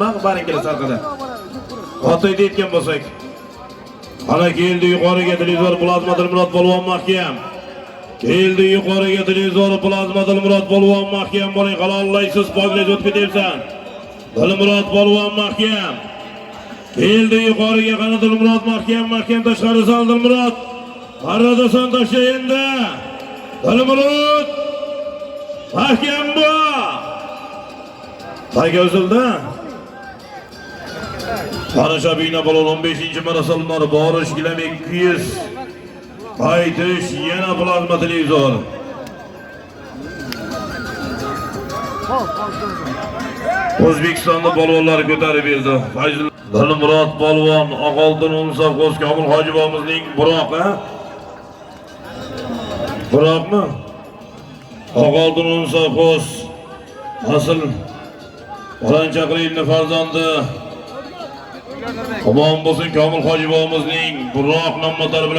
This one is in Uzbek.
Baringlar arkada. Xatoyda aytgan bo'lsak. Ana keldi yuqoriga televizor plazma Dilmurod polvon mahkam. Keldi yuqoriga televizor plazma Dilmurod polvon mahkam bo'ling, halollaysiz poklaysiz o'tib ketyapsan. Dilmurod polvon mahkam. Keldi yuqoriga qana Dilmurod mahkam tashqari sal Dilmurod. Qaradasan tashla endi. Dilmurod mahkam bu. Taga uzildi. Ana Shabina balon 15-marafonlar borish gilam 200. Qaytish yana plazma televizor. O'zbekistonda balonlar ko'tarib berdi. Dilmurod polvon, Oqoltin Umsoq Komil hojibomizning Buroq, ha? Buroqmi? Oqoltin Umsoq asl Qo'lanchaqlining farzandi. Omon bo'lsin Komil hojibomizning Buroq nomlari bilan